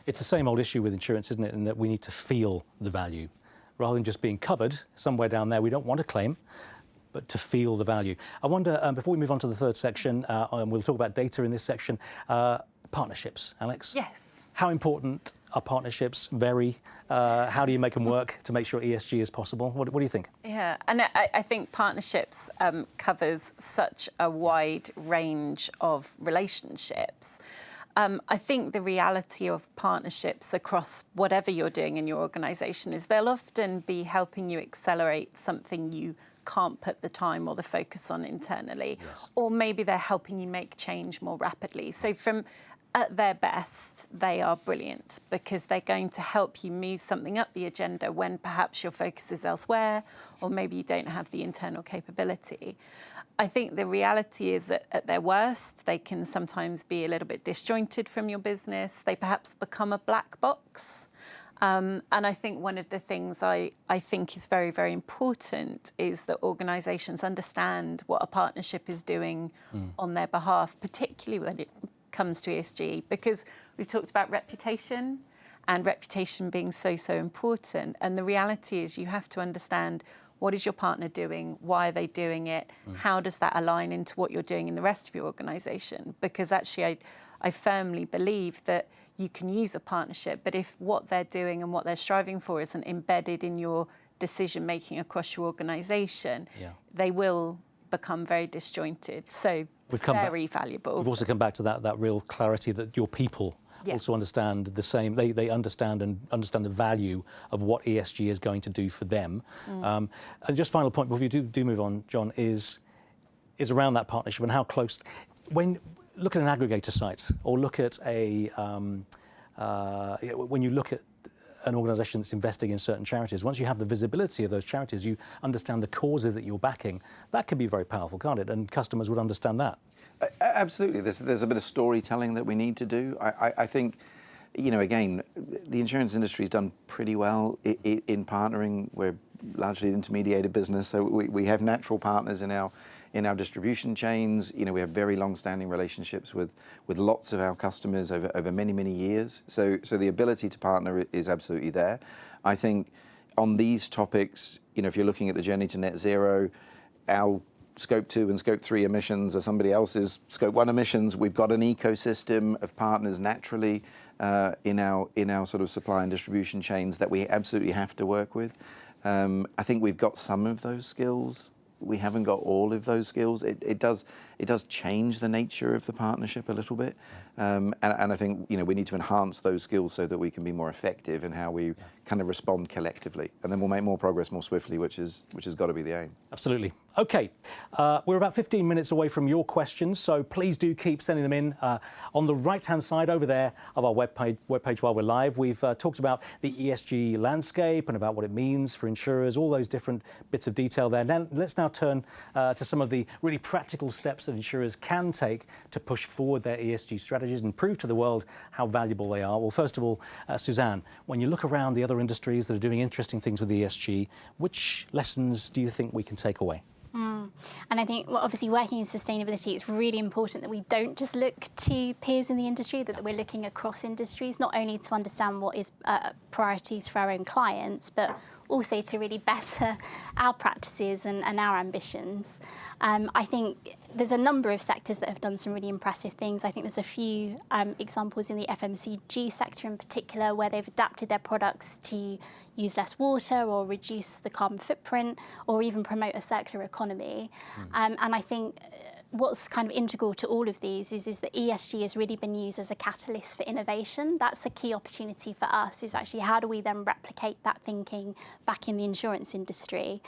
It's the same old issue with insurance, isn't it, in that we need to feel the value. Rather than just being covered somewhere down there, we don't want to claim, but to feel the value. I wonder, before we move on to the third section, and we'll talk about data in this section, partnerships, Alex? Yes. How important are partnerships? Very. How do you make them work to make sure ESG is possible? What do you think? Yeah, and I think partnerships covers such a wide range of relationships. I think the reality of partnerships across whatever you're doing in your organisation is they'll often be helping you accelerate something you can't put the time or the focus on internally. Yes. Or maybe they're helping you make change more rapidly. So at their best, they are brilliant because they're going to help you move something up the agenda when perhaps your focus is elsewhere or maybe you don't have the internal capability. I think the reality is that at their worst, they can sometimes be a little bit disjointed from your business. They perhaps become a black box. And I think one of the things I think is very, very important is that organisations understand what a partnership is doing on their behalf, particularly when it comes to ESG, because we've talked about reputation and reputation being so important. And the reality is you have to understand what is your partner doing, why are they doing it, how does that align into what you're doing in the rest of your organisation? Because actually I firmly believe that you can use a partnership, but if what they're doing and what they're striving for isn't embedded in your decision making across your organisation, they will become very disjointed. So very valuable. We've also come back to that real clarity that your people also understand the same. They understand the value of what ESG is going to do for them. And just final point before you do move on, John, is around that partnership and how close. When look at an aggregator site or look at when you look at an organisation that's investing in certain charities, once you have the visibility of those charities, you understand the causes that you're backing. That can be very powerful, can't it? And customers would understand that. Absolutely. There's a bit of storytelling that we need to do. I think, again, the insurance industry has done pretty well in partnering. We're largely an intermediated business, so we have natural partners in our distribution chains. We have very long-standing relationships with lots of our customers over many, many years. So the ability to partner is absolutely there. I think on these topics, if you're looking at the journey to net zero, our Scope 2 and Scope 3 emissions are somebody else's Scope 1 emissions. We've got an ecosystem of partners naturally in our sort of supply and distribution chains that we absolutely have to work with. I think we've got some of those skills. We haven't got all of those skills. It does change the nature of the partnership a little bit, and I think we need to enhance those skills so that we can be more effective in how we kind of respond collectively, and then we'll make more progress more swiftly, which has got to be the aim. Absolutely. Okay, we're about 15 minutes away from your questions, so please do keep sending them in. On the right-hand side over there of our webpage while we're live, we've talked about the ESG landscape and about what it means for insurers, all those different bits of detail there. Now, let's now turn to some of the really practical steps that insurers can take to push forward their ESG strategies and prove to the world how valuable they are. Well, first of all, Suzanne, when you look around the other industries that are doing interesting things with ESG, which lessons do you think we can take away? And I think, obviously, working in sustainability, it's really important that we don't just look to peers in the industry, that we're looking across industries, not only to understand what is priorities for our own clients, but also to really better our practices and our ambitions. I think there's a number of sectors that have done some really impressive things. I think there's a few examples in the FMCG sector in particular where they've adapted their products to use less water or reduce the carbon footprint or even promote a circular economy. And I think what's kind of integral to all of these is that ESG has really been used as a catalyst for innovation. That's the key opportunity for us, is actually how do we then replicate that thinking back in the insurance industry?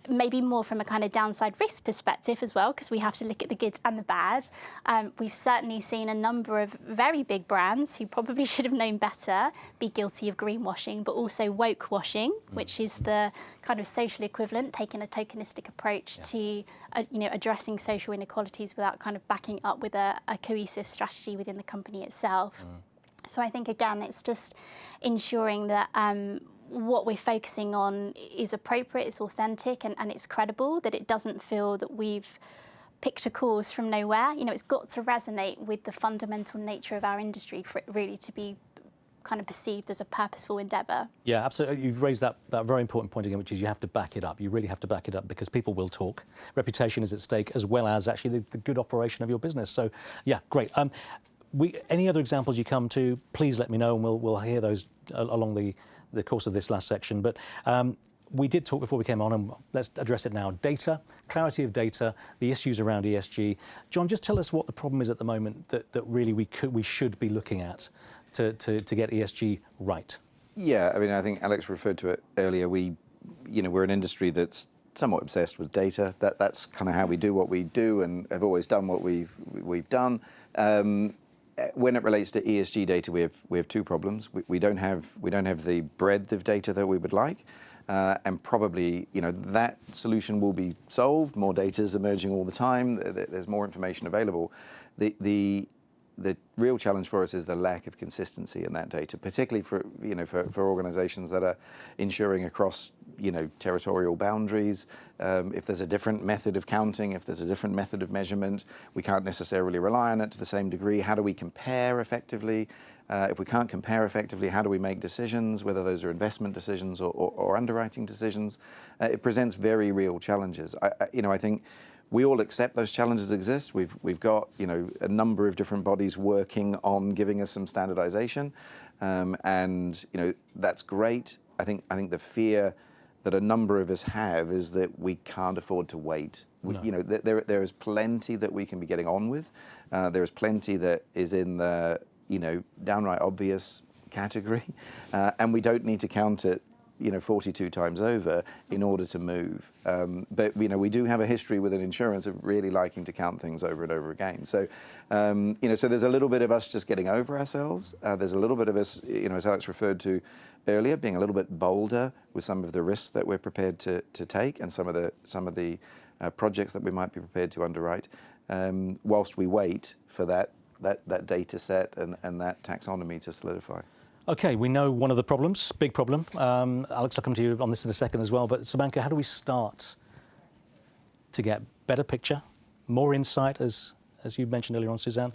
Maybe more from a kind of downside risk perspective as well, because we have to look at the good and the bad. We've certainly seen a number of very big brands who probably should have known better be guilty of greenwashing, but also woke washing, which is the kind of social equivalent, taking a tokenistic approach to addressing social inequalities without kind of backing up with a cohesive strategy within the company itself. So I think, again, it's just ensuring that what we're focusing on is appropriate, it's authentic, and it's credible, that it doesn't feel that we've picked a cause from nowhere. It's got to resonate with the fundamental nature of our industry for it really to be kind of perceived as a purposeful endeavour. Yeah, absolutely. You've raised that very important point again, which is you have to back it up. You really have to back it up because people will talk. Reputation is at stake, as well as actually the good operation of your business. So, yeah, great. Any other examples you come to, please let me know, and we'll hear those along the course of this last section. But we did talk before we came on, and let's address it now. Data, clarity of data, the issues around ESG. John, just tell us what the problem is at the moment that really we should be looking at to get ESG right. Yeah, I mean, I think Alex referred to it earlier. We're an industry that's somewhat obsessed with data. That's kind of how we do what we do and have always done what we've done. When it relates to ESG data, we have two problems. We don't have the breadth of data that we would like, and probably that solution will be solved. More data is emerging all the time. There's more information available. The real challenge for us is the lack of consistency in that data, particularly for organisations that are insuring across territorial boundaries. If there's a different method of counting, if there's a different method of measurement, we can't necessarily rely on it to the same degree. How do we compare effectively? If we can't compare effectively, how do we make decisions, whether those are investment decisions or underwriting decisions? It presents very real challenges. I think we all accept those challenges exist. We've got a number of different bodies working on giving us some standardization, and that's great. I think the fear that a number of us have is that we can't afford to wait. You know, there is plenty that we can be getting on with. There is plenty that is in the, you know, downright obvious category, and we don't need to count it, you know, 42 times over in order to move. But, you know, we do have a history within insurance of really liking to count things over and over again. So, you know, so there's a little bit of us just getting over ourselves. There's a little bit of us, you know, as Alex referred to earlier, being a little bit bolder with some of the risks that we're prepared to take and some of the projects that we might be prepared to underwrite, whilst we wait for that data set and that taxonomy to solidify. Okay, we know one of the problems, big problem. Alex, I'll come to you on this in a second as well. But Samanka, how do we start to get better picture, more insight, as you mentioned earlier on, Suzanne,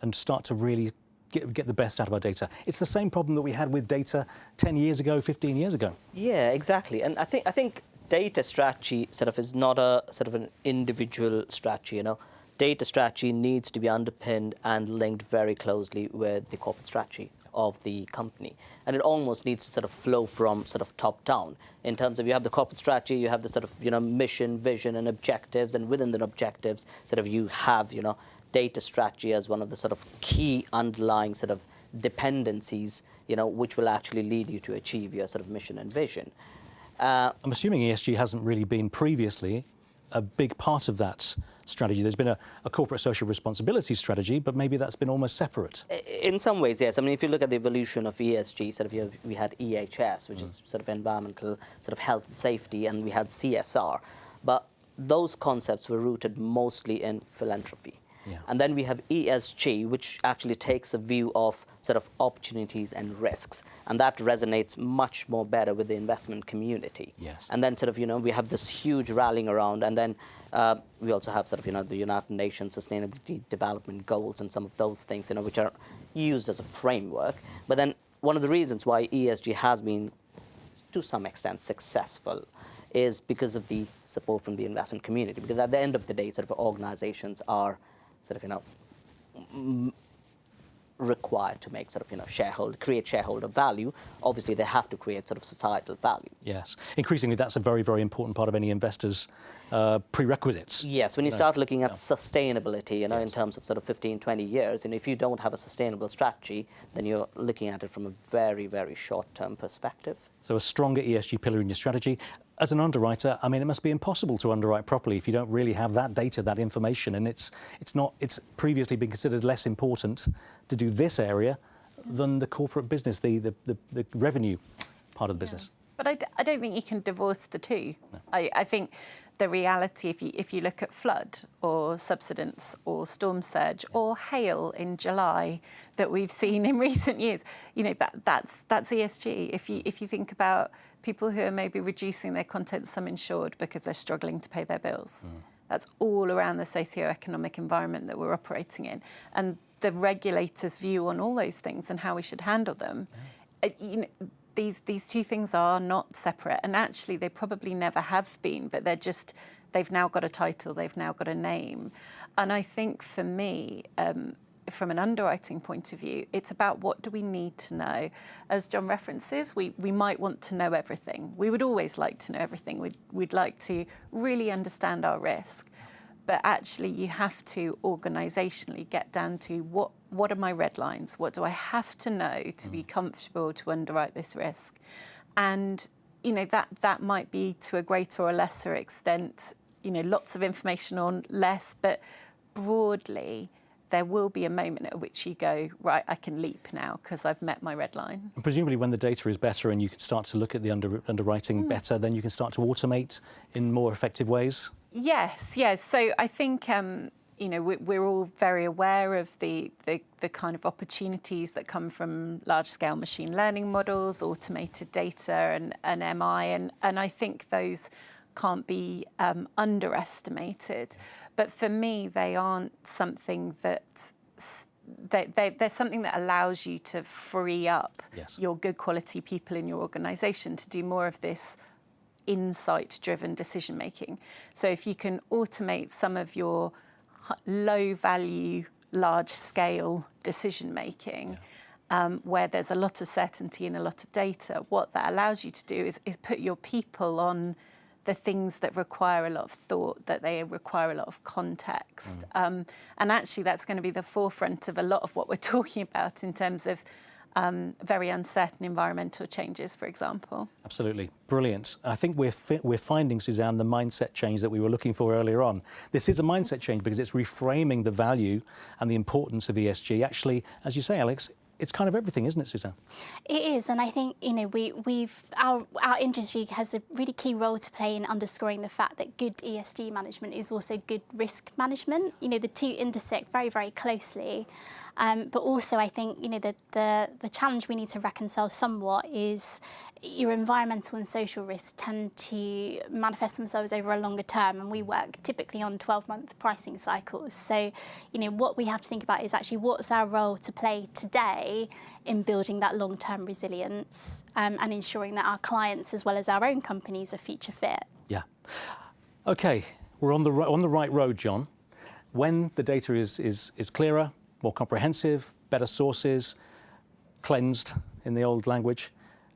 and start to really get the best out of our data? It's the same problem that we had with data 10 years ago, 15 years ago. Yeah, exactly. And I think data strategy sort of is not a sort of an individual strategy, you know. Data strategy needs to be underpinned and linked very closely with the corporate strategy of the company, and it almost needs to sort of flow from sort of top down in terms of you have the corporate strategy, you have the sort of, you know, mission, vision and objectives, and within the objectives sort of you have, you know, data strategy as one of the sort of key underlying sort of dependencies, you know, which will actually lead you to achieve your sort of mission and vision. I'm assuming ESG hasn't really been previously a big part of that strategy. There's been a corporate social responsibility strategy, but maybe that's been almost separate. In some ways, yes. I mean, if you look at the evolution of ESG, sort of we had EHS, which is sort of environmental, sort of health and safety, and we had CSR. But those concepts were rooted mostly in philanthropy. Yeah. And then we have ESG, which actually takes a view of sort of opportunities and risks. And that resonates much more better with the investment community. Yes. And then sort of, you know, we have this huge rallying around. And then we also have sort of, you know, the United Nations Sustainability Development Goals and some of those things, you know, which are used as a framework. But then one of the reasons why ESG has been, to some extent, successful is because of the support from the investment community. Because at the end of the day, sort of organizations are sort of, you know, required to make sort of, you know, create shareholder value. Obviously, they have to create sort of societal value. Yes. Increasingly, that's a very, very important part of any investor's prerequisites. Yes. When you start looking at sustainability, you know, in terms of sort of 15, 20 years, and if you don't have a sustainable strategy, then you're looking at it from a very, very short-term perspective. So a stronger ESG pillar in your strategy. As an underwriter, I mean, it must be impossible to underwrite properly if you don't really have that data, that information, and it's previously been considered less important to do this area than the corporate business, the revenue part of the business. But I don't think you can divorce the two. No. I think the reality, if you look at flood or subsidence or storm surge or hail in July that we've seen in recent years, you know, that's ESG. If you think about people who are maybe reducing their content sum insured because they're struggling to pay their bills, that's all around the socio-economic environment that we're operating in, and the regulator's view on all those things and how we should handle them. You know, these two things are not separate, and actually they probably never have been, but they've now got a title, they've now got a name. And I think for me, from an underwriting point of view, it's about what do we need to know. As John references, we might want to know everything. We would always like to know everything. We'd like to really understand our risk. But actually, you have to organisationally get down to what are my red lines? What do I have to know to be comfortable to underwrite this risk? And you know, that might be to a greater or lesser extent, you know, lots of information on less, but broadly, there will be a moment at which you go, right, I can leap now because I've met my red line. And presumably when the data is better and you can start to look at the underwriting better, then you can start to automate in more effective ways? Yes. So I think, you know, we're all very aware of the kind of opportunities that come from large-scale machine learning models, automated data and MI, and I think those can't be underestimated. But for me, they aren't something that they're something that allows you to free up your good quality people in your organisation to do more of this insight-driven decision making. So if you can automate some of your low-value, large-scale decision making, where there's a lot of certainty and a lot of data, what that allows you to do is put your people on the things that require a lot of thought, that they require a lot of context. And actually that's going to be the forefront of a lot of what we're talking about in terms of very uncertain environmental changes, for example. Absolutely. Brilliant. I think we're finding, Suzanne, the mindset change that we were looking for earlier on. This is a mindset change because it's reframing the value and the importance of ESG. Actually, as you say, Alex, it's kind of everything, isn't it, Suzanne? It is, and I think our industry has a really key role to play in underscoring the fact that good ESG management is also good risk management. The two intersect very, very closely. But also, I think the challenge we need to reconcile somewhat is your environmental and social risks tend to manifest themselves over a longer term, and we work typically on 12-month pricing cycles. So, what we have to think about is actually what's our role to play today in building that long-term resilience and ensuring that our clients as well as our own companies are future fit. Yeah. Okay, we're on the right road, John. When the data is clearer, more comprehensive, better sources, cleansed in the old language,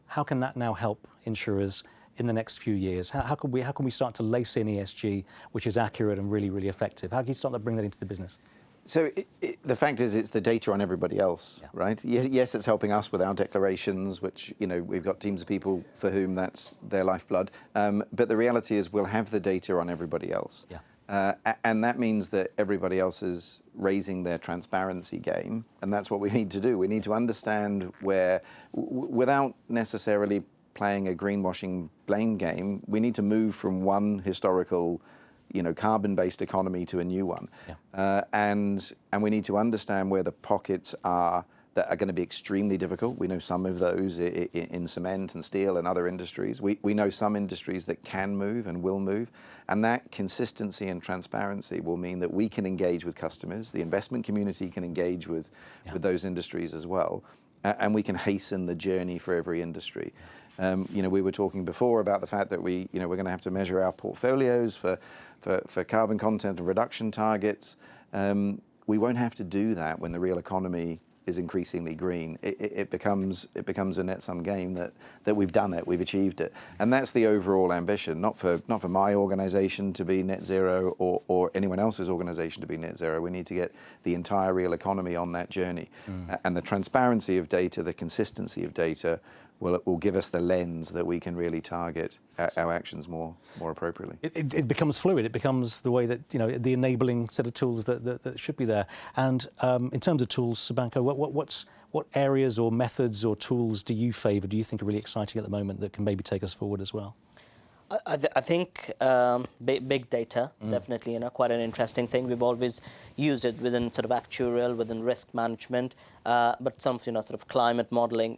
how can that now help insurers in the next few years? How can we start to lace in ESG, which is accurate and really, really effective? How can you start to bring that into the business? So the fact is, it's the data on everybody else, right? Yes, it's helping us with our declarations, which, we've got teams of people for whom that's their lifeblood. But the reality is we'll have the data on everybody else. Yeah. And that means that everybody else is raising their transparency game, and that's what we need to do. We need to understand where, without necessarily playing a greenwashing blame game, we need to move from one historical, carbon-based economy to a new one. Yeah. And we need to understand where the pockets are that are going to be extremely difficult. We know some of those in cement and steel and other industries. We know some industries that can move and will move. And that consistency and transparency will mean that we can engage with customers, the investment community can engage with those industries as well, and we can hasten the journey for every industry. We were talking before about the fact that we're going to have to measure our portfolios for carbon content and reduction targets. We won't have to do that when the real economy is increasingly green. It becomes a net-sum game that we've done it, we've achieved it, and that's the overall ambition. Not for my organisation to be net zero or anyone else's organisation to be net zero. We need to get the entire real economy on that journey, and the transparency of data, the consistency of data, will give us the lens that we can really target our actions more appropriately. It becomes fluid. It becomes the way that, the enabling set of tools that should be there. And in terms of tools, Sabanko, what areas or methods or tools do you favour, do you think are really exciting at the moment that can maybe take us forward as well? I think big data, definitely, quite an interesting thing. We've always used it within sort of actuarial, within risk management, but some, sort of climate modeling,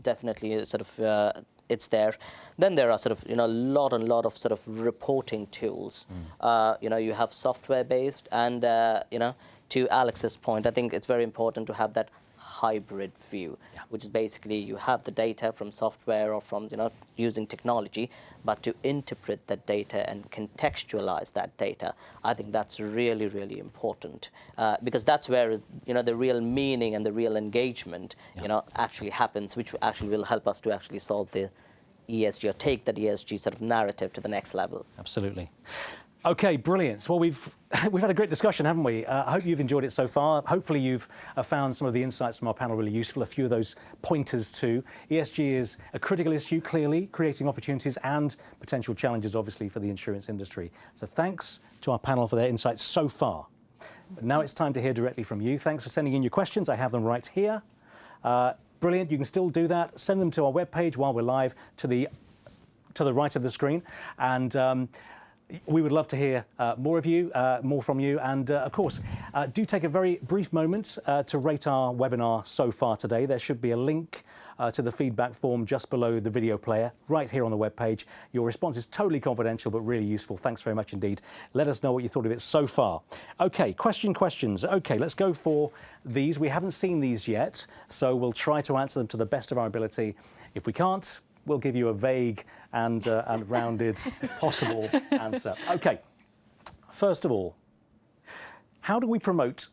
definitely is sort of, it's there. Then there are sort of, a lot of sort of reporting tools. You have software-based, and, to Alex's point, I think it's very important to have that hybrid view, which is basically you have the data from software or from using technology, but to interpret that data and contextualize that data, I think that's really, really important, because that's where the real meaning and the real engagement actually happens, which actually will help us to actually solve the ESG or take that ESG sort of narrative to the next level. Absolutely. Okay, brilliant. Well, we've had a great discussion, haven't we? I hope you've enjoyed it so far. Hopefully you've found some of the insights from our panel really useful, a few of those pointers too. ESG is a critical issue, clearly, creating opportunities and potential challenges, obviously, for the insurance industry. So thanks to our panel for their insights so far. But now it's time to hear directly from you. Thanks for sending in your questions. I have them right here. Brilliant. You can still do that. Send them to our webpage while we're live to the right of the screen. And we would love to hear more from you. And of course, do take a very brief moment to rate our webinar so far today. There should be a link to the feedback form just below the video player, right here on the webpage. Your response is totally confidential, but really useful. Thanks very much indeed. Let us know what you thought of it so far. Okay, questions. Okay, let's go for these. We haven't seen these yet, so we'll try to answer them to the best of our ability. If we can't, we'll give you a vague and rounded possible answer. Okay, first of all, how do we promote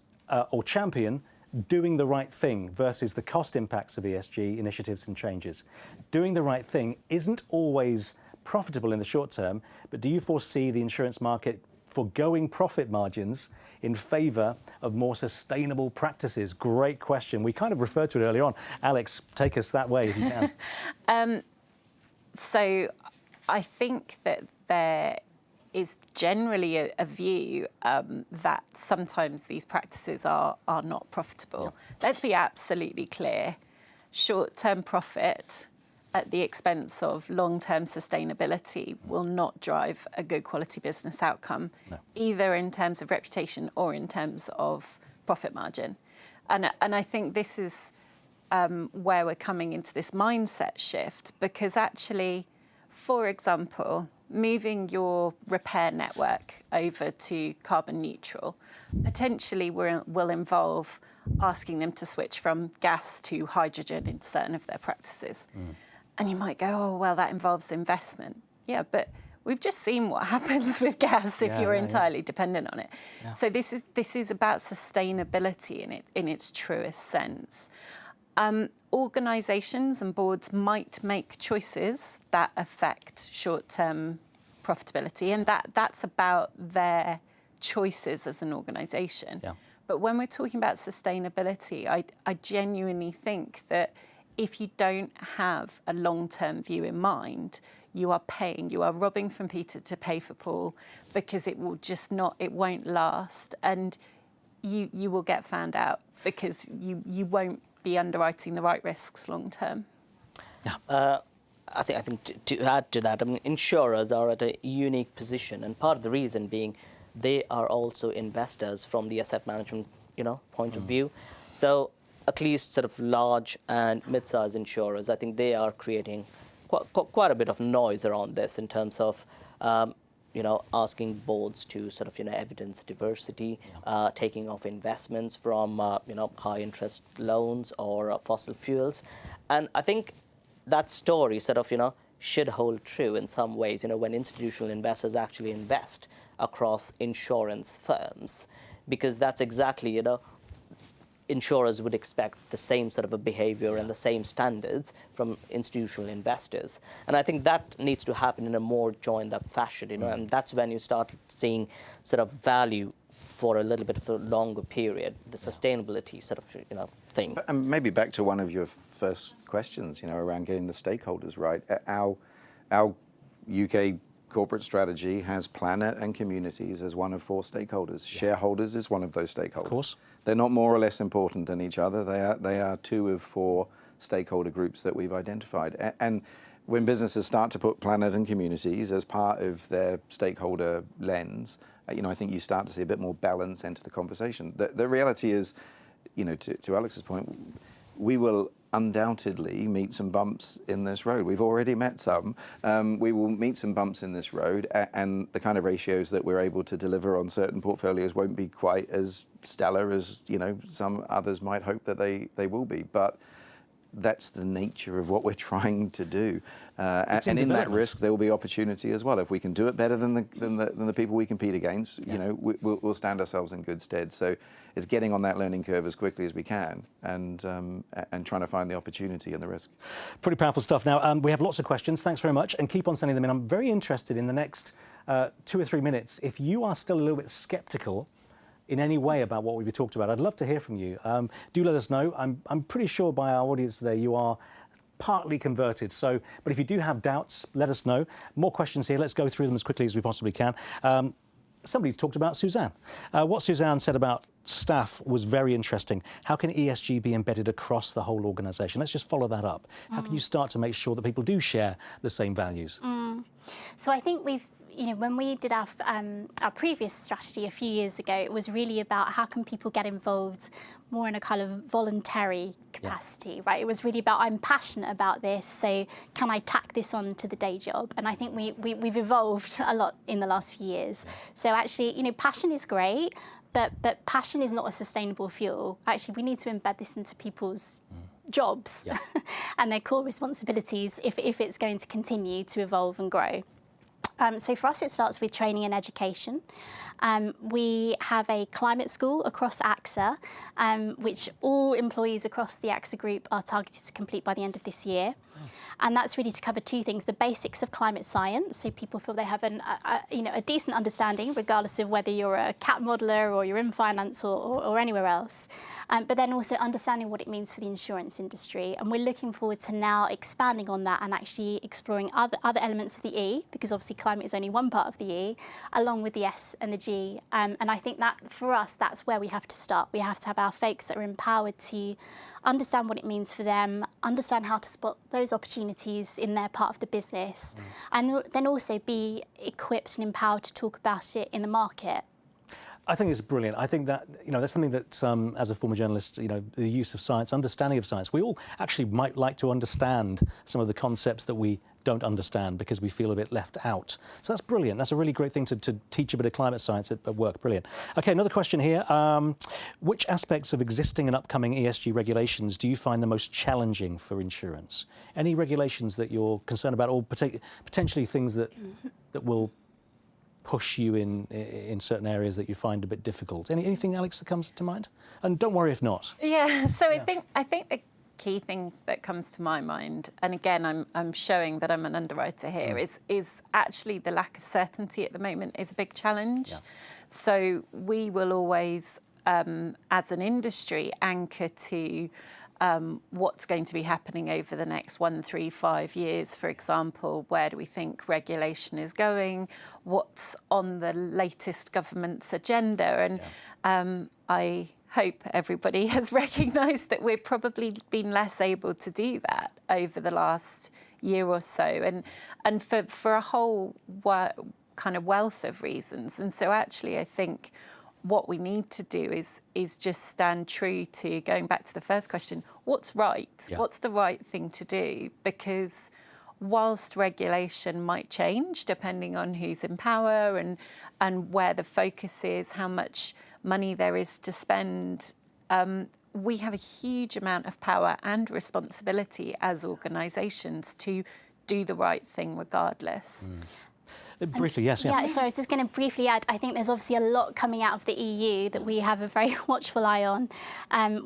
or champion doing the right thing versus the cost impacts of ESG initiatives and changes. Doing the right thing isn't always profitable in the short term, but do you foresee the insurance market foregoing profit margins in favour of more sustainable practices? Great question. We kind of referred to it earlier on. Alex, take us that way if you can. So I think that there is generally a view that sometimes these practices are not profitable. Yeah. Let's be absolutely clear. Short-term profit at the expense of long-term sustainability will not drive a good quality business outcome, either in terms of reputation or in terms of profit margin. And I think this is where we're coming into this mindset shift, because actually, for example, moving your repair network over to carbon neutral potentially will involve asking them to switch from gas to hydrogen in certain of their practices. And you might go, oh, well, that involves investment. Yeah, but we've just seen what happens with gas if you're entirely dependent on it. Yeah. So this is about sustainability in its truest sense. Organisations and boards might make choices that affect short-term profitability, and that's about their choices as an organisation. Yeah. But when we're talking about sustainability, I genuinely think that if you don't have a long-term view in mind, you are robbing from Peter to pay for Paul, because it won't last, and you will get found out because you won't be underwriting the right risks long term. Yeah. I think to add to that, I mean, insurers are at a unique position, and part of the reason being they are also investors from the asset management, point of view. So at least sort of large and mid-sized insurers, I think they are creating quite a bit of noise around this in terms of, asking boards to sort of, evidence diversity, taking off investments from, high interest loans or fossil fuels. And I think that story sort of, should hold true in some ways, when institutional investors actually invest across insurance firms, because that's exactly, insurers would expect the same sort of a behavior and the same standards from institutional investors. And I think that needs to happen in a more joined up fashion, and that's when you start seeing sort of value for a little bit of a longer period, the sustainability sort of, thing. And maybe back to one of your first questions, around getting the stakeholders right. Our UK corporate strategy has planet and communities as one of 4 stakeholders. Yeah. Shareholders is one of those stakeholders. Of course. They're not more or less important than each other. They are 2 of 4 stakeholder groups that we've identified. And when businesses start to put planet and communities as part of their stakeholder lens, I think you start to see a bit more balance enter the conversation. The reality is, to Alex's point, we will undoubtedly meet some bumps in this road. We've already met some. We will meet some bumps in this road, and the kind of ratios that we're able to deliver on certain portfolios won't be quite as stellar as some others might hope that they will be. But that's the nature of what we're trying to do. And in that risk, there will be opportunity as well. If we can do it better than the people we compete against, we'll stand ourselves in good stead. So it's getting on that learning curve as quickly as we can, and trying to find the opportunity and the risk. Pretty powerful stuff. Now, we have lots of questions. Thanks very much, and keep on sending them in. I'm very interested in the next 2 or 3 minutes. If you are still a little bit sceptical in any way about what we've talked about, I'd love to hear from you. Do let us know. I'm pretty sure by our audience today you are partly converted. So, but if you do have doubts, let us know. More questions here. Let's go through them as quickly as we possibly can. Somebody's talked about Suzanne. What Suzanne said about staff was very interesting. How can ESG be embedded across the whole organisation? Let's just follow that up. How can you start to make sure that people do share the same values? So I think when we did our previous strategy a few years ago, it was really about how can people get involved more in a kind of voluntary capacity, right? It was really about, I'm passionate about this, so can I tack this on to the day job? And I think we've evolved a lot in the last few years. So actually, passion is great, but passion is not a sustainable fuel. Actually, we need to embed this into people's jobs and their core responsibilities if it's going to continue to evolve and grow. So for us, it starts with training and education. We have a climate school across AXA, which all employees across the AXA group are targeted to complete by the end of this year. And that's really to cover two things: the basics of climate science, so people feel they have a decent understanding, regardless of whether you're a cat modeller or you're in finance or anywhere else. But then also understanding what it means for the insurance industry. And we're looking forward to now expanding on that and actually exploring other elements of the E, because obviously climate is only one part of the E, along with the S and the G. And I think that for us, that's where we have to start. We have to have our folks that are empowered to understand what it means for them, understand how to spot those opportunities in their part of the business, and then also be equipped and empowered to talk about it in the market. I think it's brilliant. I think that, that's something that, as a former journalist, the use of science, understanding of science, we all actually might like to understand some of the concepts that we don't understand because we feel a bit left out. So that's brilliant. That's a really great thing to teach a bit of climate science at work. Brilliant. Okay, another question here. Which aspects of existing and upcoming ESG regulations do you find the most challenging for insurance? Any regulations that you're concerned about, or potentially things that will push you in certain areas that you find a bit difficult? Anything, Alex, that comes to mind? And don't worry if not. Yeah, so I think the key thing that comes to my mind, and again I'm showing that I'm an underwriter here, is actually the lack of certainty at the moment is a big challenge. Yeah. So we will always, as an industry, anchor to what's going to be happening over the next 1, 3, 5 years, for example. Where do we think regulation is going? What's on the latest government's agenda? And I hope everybody has recognised that we've probably been less able to do that over the last year or so, and for a whole kind of wealth of reasons. And so actually I think what we need to do is just stand true to, going back to the first question, what's right? Yeah. What's the right thing to do? Because whilst regulation might change depending on who's in power and where the focus is, how much money there is to spend, we have a huge amount of power and responsibility as organisations to do the right thing regardless. Briefly, yes. Yeah, sorry, I was just going to briefly add, I think there's obviously a lot coming out of the EU that we have a very watchful eye on.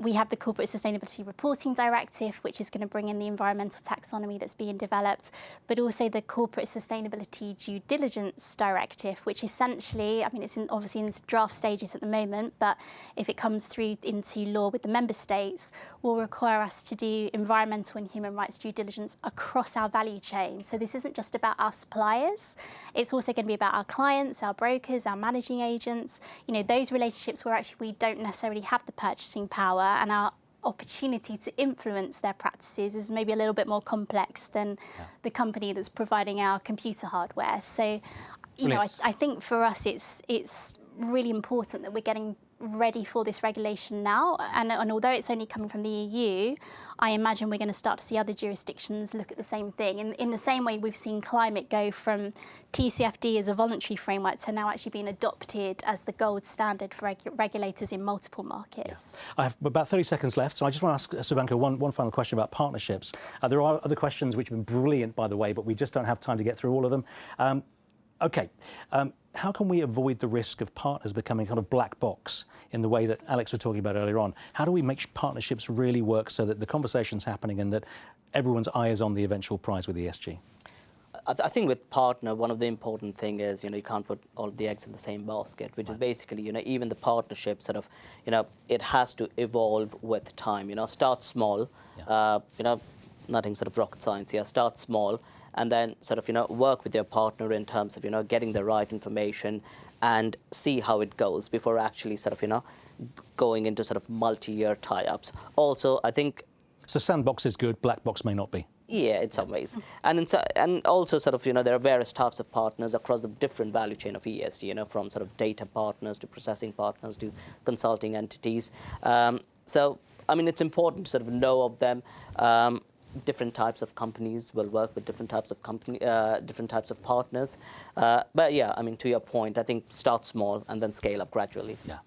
We have the Corporate Sustainability Reporting Directive, which is going to bring in the environmental taxonomy that's being developed, but also the Corporate Sustainability Due Diligence Directive, which essentially, it's obviously in draft stages at the moment, but if it comes through into law with the member states, will require us to do environmental and human rights due diligence across our value chain. So this isn't just about our suppliers. It's also going to be about our clients, our brokers, our managing agents, those relationships where actually we don't necessarily have the purchasing power, and our opportunity to influence their practices is maybe a little bit more complex than the company that's providing our computer hardware. So, I think for us it's really important that we're getting ready for this regulation now, and although it's only coming from the EU, I imagine we're going to start to see other jurisdictions look at the same thing. In the same way we've seen climate go from TCFD as a voluntary framework to now actually being adopted as the gold standard for regulators in multiple markets. Yeah. I have about 30 seconds left, so I just want to ask Subanka one final question about partnerships. There are other questions which have been brilliant, by the way, but we just don't have time to get through all of them. How can we avoid the risk of partners becoming kind of black box in the way that Alex was talking about earlier on? How do we make partnerships really work so that the conversation's happening and that everyone's eye is on the eventual prize with ESG? I think with partner, one of the important thing is, you can't put all of the eggs in the same basket, which is basically, even the partnership sort of, it has to evolve with time. Start small, nothing sort of rocket science here. Start small, and then sort of, work with your partner in terms of, getting the right information and see how it goes before actually sort of, going into sort of multi-year tie-ups. Also, I think... So sandbox is good, black box may not be. Yeah, in some ways. And also sort of, there are various types of partners across the different value chain of ESG, from sort of data partners to processing partners to consulting entities. So, it's important to sort of know of them. Different types of companies will work with different types of different types of partners. But yeah, to your point, I think start small and then scale up gradually. Yeah.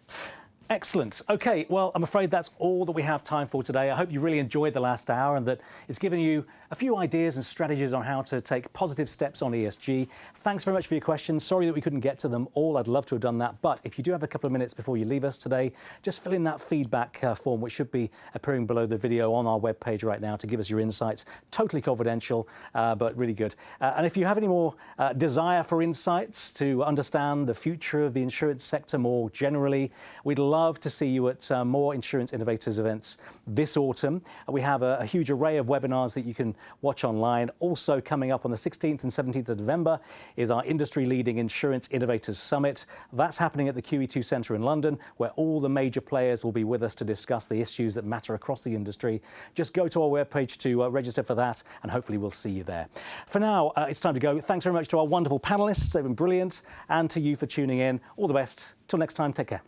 Excellent. Okay, well, I'm afraid that's all that we have time for today. I hope you really enjoyed the last hour and that it's given you a few ideas and strategies on how to take positive steps on ESG. Thanks very much for your questions. Sorry that we couldn't get to them all. I'd love to have done that. But if you do have a couple of minutes before you leave us today, just fill in that feedback form, which should be appearing below the video on our webpage right now, to give us your insights. Totally confidential, but really good. And if you have any more desire for insights to understand the future of the insurance sector more generally, we'd love to see you at more Insurance Innovators events this autumn. We have a huge array of webinars that you can watch online. Also coming up on the 16th and 17th of November is our industry-leading Insurance Innovators Summit. That's happening at the QE2 Centre in London, where all the major players will be with us to discuss the issues that matter across the industry. Just go to our webpage to register for that, and hopefully we'll see you there. For now, it's time to go. Thanks very much to our wonderful panellists. They've been brilliant. And to you for tuning in. All the best. Till next time, take care.